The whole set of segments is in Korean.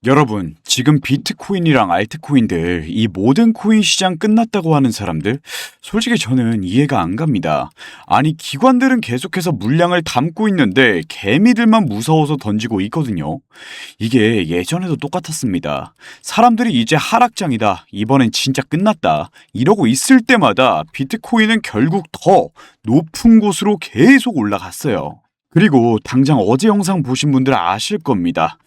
여러분, 지금 비트코인이랑 알트코인들, 이 모든 코인 시장 끝났다고 하는 사람들, 솔직히 저는 이해가 안 갑니다. 아니, 기관들은 계속해서 물량을 담고 있는데 개미들만 무서워서 던지고 있거든요. 이게 예전에도 똑같았습니다. 사람들이 이제 하락장이다, 이번엔 진짜 끝났다, 이러고 있을 때마다 비트코인은 결국 더 높은 곳으로 계속 올라갔어요. 그리고 당장 어제 영상 보신 분들 아실 겁니다.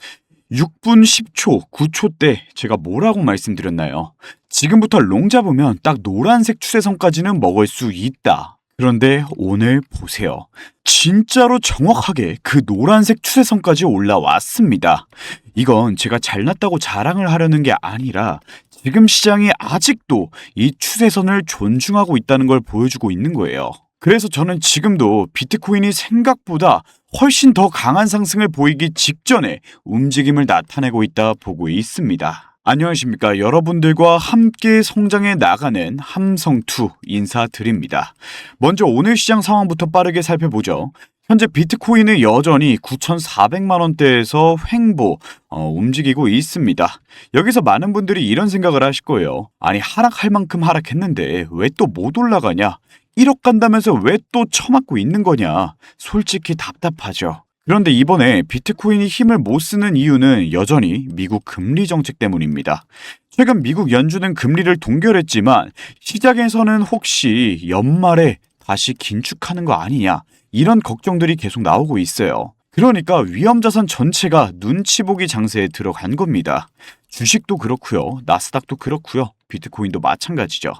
6분 10초, 9초 때 제가 뭐라고 말씀드렸나요? 지금부터 롱 잡으면 딱 노란색 추세선까지는 먹을 수 있다. 그런데 오늘 보세요. 진짜로 정확하게 그 노란색 추세선까지 올라왔습니다. 이건 제가 잘났다고 자랑을 하려는 게 아니라 지금 시장이 아직도 이 추세선을 존중하고 있다는 걸 보여주고 있는 거예요. 그래서 저는 지금도 비트코인이 생각보다 훨씬 더 강한 상승을 보이기 직전에 움직임을 나타내고 있다 보고 있습니다. 안녕하십니까. 여러분들과 함께 성장해 나가는 함성투 인사드립니다. 먼저 오늘 시장 상황부터 빠르게 살펴보죠. 현재 비트코인은 여전히 9,400만 원대에서 횡보 움직이고 있습니다. 여기서 많은 분들이 이런 생각을 하실 거예요. 아니, 하락할 만큼 하락했는데 왜 또 못 올라가냐? 1억 간다면서 왜 또 처맞고 있는 거냐? 솔직히 답답하죠. 그런데 이번에 비트코인이 힘을 못 쓰는 이유는 여전히 미국 금리 정책 때문입니다. 최근 미국 연준은 금리를 동결했지만 시장에서는 혹시 연말에 다시 긴축하는 거 아니냐? 이런 걱정들이 계속 나오고 있어요. 그러니까 위험자산 전체가 눈치 보기 장세에 들어간 겁니다. 주식도 그렇고요. 나스닥도 그렇고요. 비트코인도 마찬가지죠.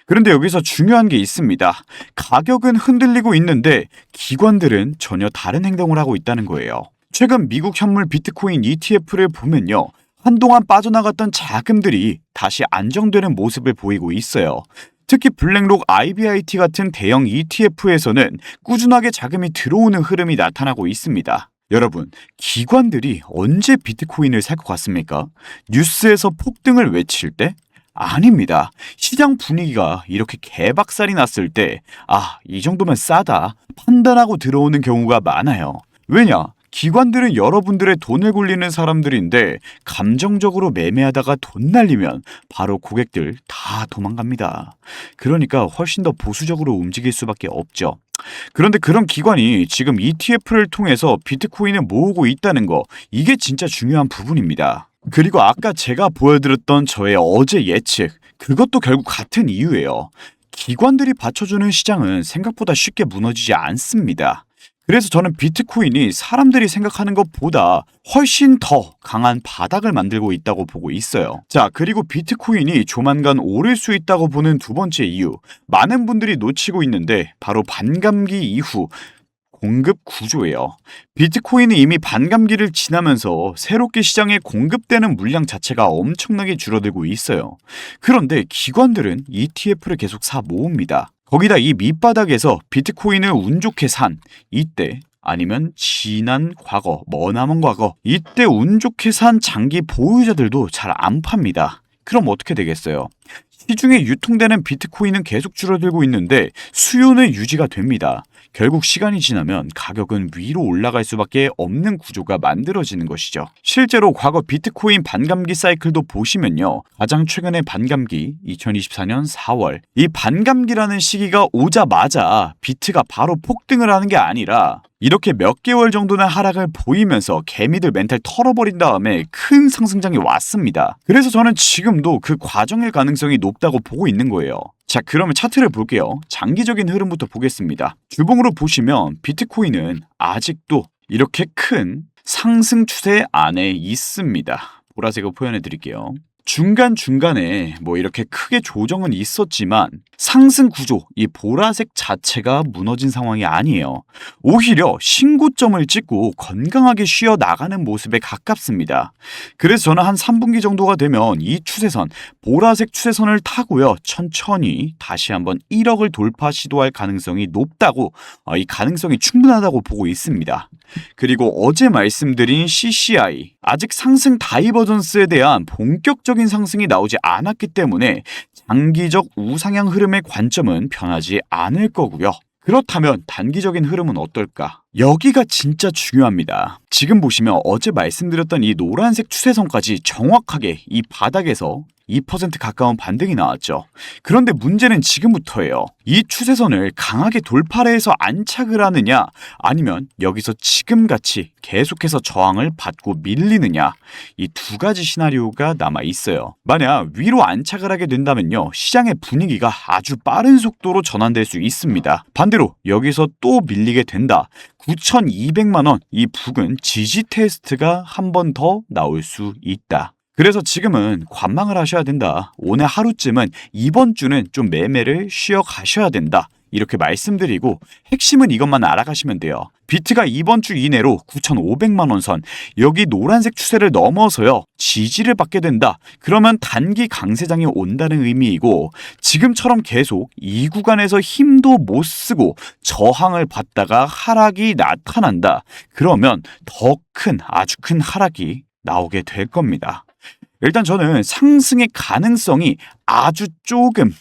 그런데 여기서 중요한 게 있습니다. 가격은 흔들리고 있는데 기관들은 전혀 다른 행동을 하고 있다는 거예요. 최근 미국 현물 비트코인 ETF를 보면요. 한동안 빠져나갔던 자금들이 다시 안정되는 모습을 보이고 있어요. 특히 블랙록 IBIT 같은 대형 ETF에서는 꾸준하게 자금이 들어오는 흐름이 나타나고 있습니다. 여러분, 기관들이 언제 비트코인을 살 것 같습니까? 뉴스에서 폭등을 외칠 때? 아닙니다. 시장 분위기가 이렇게 개박살이 났을 때, 이 정도면 싸다 판단하고 들어오는 경우가 많아요. 왜냐? 기관들은 여러분들의 돈을 굴리는 사람들인데 감정적으로 매매하다가 돈 날리면 바로 고객들 다 도망갑니다. 그러니까 훨씬 더 보수적으로 움직일 수밖에 없죠. 그런데 그런 기관이 지금 ETF를 통해서 비트코인을 모으고 있다는 거, 이게 진짜 중요한 부분입니다. 그리고 아까 제가 보여드렸던 저의 어제 예측, 그것도 결국 같은 이유예요. 기관들이 받쳐주는 시장은 생각보다 쉽게 무너지지 않습니다. 그래서 저는 비트코인이 사람들이 생각하는 것보다 훨씬 더 강한 바닥을 만들고 있다고 보고 있어요. 자, 그리고 비트코인이 조만간 오를 수 있다고 보는 두 번째 이유, 많은 분들이 놓치고 있는데 바로 반감기 이후 공급 구조예요. 비트코인이 이미 반감기를 지나면서 새롭게 시장에 공급되는 물량 자체가 엄청나게 줄어들고 있어요. 그런데 기관들은 ETF를 계속 사 모읍니다. 거기다 이 밑바닥에서 비트코인을 운 좋게 산 이때, 아니면 지난 과거, 머나먼 과거, 이때 운 좋게 산 장기 보유자들도 잘 안 팝니다. 그럼 어떻게 되겠어요? 시중에 유통되는 비트코인은 계속 줄어들고 있는데 수요는 유지가 됩니다. 결국 시간이 지나면 가격은 위로 올라갈 수밖에 없는 구조가 만들어지는 것이죠. 실제로 과거 비트코인 반감기 사이클도 보시면요. 가장 최근의 반감기 2024년 4월, 이 반감기라는 시기가 오자마자 비트가 바로 폭등을 하는 게 아니라 이렇게 몇 개월 정도는 하락을 보이면서 개미들 멘탈 털어버린 다음에 큰 상승장이 왔습니다. 그래서 저는 지금도 그 과정일 가능성이 높다고 보고 있는 거예요. 자, 그러면 차트를 볼게요. 장기적인 흐름부터 보겠습니다. 주봉으로 보시면 비트코인은 아직도 이렇게 큰 상승 추세 안에 있습니다. 보라색으로 표현해 드릴게요. 중간중간에 이렇게 크게 조정은 있었지만 상승 구조, 이 보라색 자체가 무너진 상황이 아니에요. 오히려 신고점을 찍고 건강하게 쉬어나가는 모습에 가깝습니다. 그래서 저는 한 3분기 정도가 되면 이 추세선, 보라색 추세선을 타고요. 천천히 다시 한번 1억을 돌파 시도할 가능성이 높다고, 이 가능성이 충분하다고 보고 있습니다. 그리고 어제 말씀드린 CCI, 아직 상승 다이버전스에 대한 본격적인 상승이 나오지 않았기 때문에 장기적 우상향 흐름의 관점은 변하지 않을 거고요. 그렇다면 단기적인 흐름은 어떨까? 여기가 진짜 중요합니다. 지금 보시면 어제 말씀드렸던 이 노란색 추세선까지 정확하게 이 바닥에서 2% 가까운 반등이 나왔죠. 그런데 문제는 지금부터예요. 이 추세선을 강하게 돌파를 해서 안착을 하느냐, 아니면 여기서 지금같이 계속해서 저항을 받고 밀리느냐, 이 두 가지 시나리오가 남아 있어요. 만약 위로 안착을 하게 된다면요, 시장의 분위기가 아주 빠른 속도로 전환될 수 있습니다. 반대로 여기서 또 밀리게 된다. 9,200만 원 이 부근 지지 테스트가 한 번 더 나올 수 있다. 그래서 지금은 관망을 하셔야 된다. 오늘 하루쯤은 이번 주는 좀 매매를 쉬어 가셔야 된다. 이렇게 말씀드리고 핵심은 이것만 알아가시면 돼요. 비트가 이번 주 이내로 9,500만 원 선, 여기 노란색 추세를 넘어서요, 지지를 받게 된다. 그러면 단기 강세장이 온다는 의미이고, 지금처럼 계속 이 구간에서 힘도 못 쓰고 저항을 받다가 하락이 나타난다. 그러면 더 큰, 아주 큰 하락이 나오게 될 겁니다. 일단 저는 상승의 가능성이 아주 조금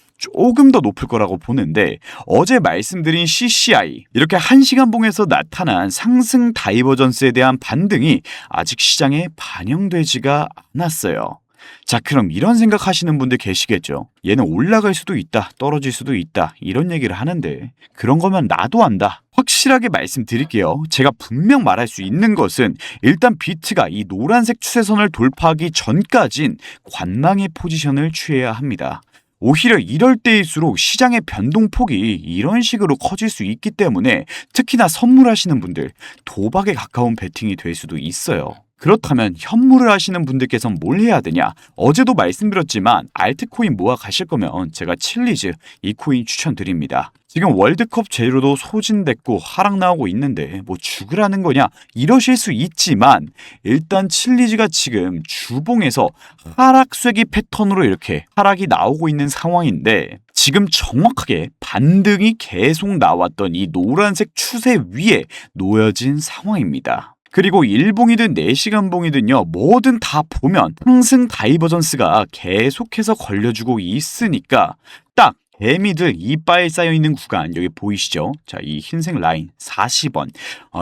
더 높을 거라고 보는데, 어제 말씀드린 CCI, 이렇게 1시간 봉에서 나타난 상승 다이버전스에 대한 반등이 아직 시장에 반영되지가 않았어요. 자, 그럼 이런 생각하시는 분들 계시겠죠. 얘는 올라갈 수도 있다, 떨어질 수도 있다, 이런 얘기를 하는데, 그런 거면 나도 안다. 확실하게 말씀드릴게요. 제가 분명 말할 수 있는 것은, 일단 비트가 이 노란색 추세선을 돌파하기 전까진 관망의 포지션을 취해야 합니다. 오히려 이럴 때일수록 시장의 변동폭이 이런 식으로 커질 수 있기 때문에, 특히나 선물하시는 분들, 도박에 가까운 베팅이 될 수도 있어요. 그렇다면 현물을 하시는 분들께서는 뭘 해야 되냐? 어제도 말씀드렸지만 알트코인 모아 가실 거면 제가 칠리즈 이 코인 추천드립니다. 지금 월드컵 재료도 소진됐고 하락 나오고 있는데 뭐 죽으라는 거냐 이러실 수 있지만, 일단 칠리즈가 지금 주봉에서 하락쇄기 패턴으로 이렇게 하락이 나오고 있는 상황인데, 지금 정확하게 반등이 계속 나왔던 이 노란색 추세 위에 놓여진 상황입니다. 그리고 1봉이든 4시간 봉이든요, 뭐든 다 보면 상승 다이버전스가 계속해서 걸려주고 있으니까, 딱 개미들 이빨 쌓여있는 구간 여기 보이시죠? 자, 이 흰색 라인 40원,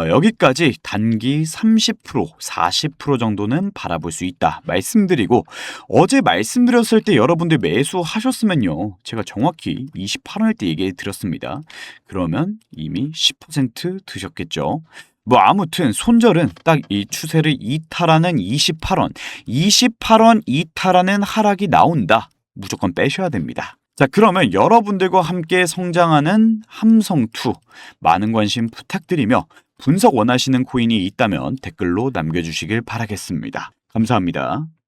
여기까지 단기 30%, 40% 정도는 바라볼 수 있다 말씀드리고, 어제 말씀드렸을 때 여러분들 매수하셨으면요, 제가 정확히 28원일 때 얘기 드렸습니다. 그러면 이미 10% 드셨겠죠. 뭐 아무튼 손절은 딱 이 추세를 이탈하는 28원 이탈하는 하락이 나온다. 무조건 빼셔야 됩니다. 자, 그러면 여러분들과 함께 성장하는 함성투, 많은 관심 부탁드리며, 분석 원하시는 코인이 있다면 댓글로 남겨주시길 바라겠습니다. 감사합니다.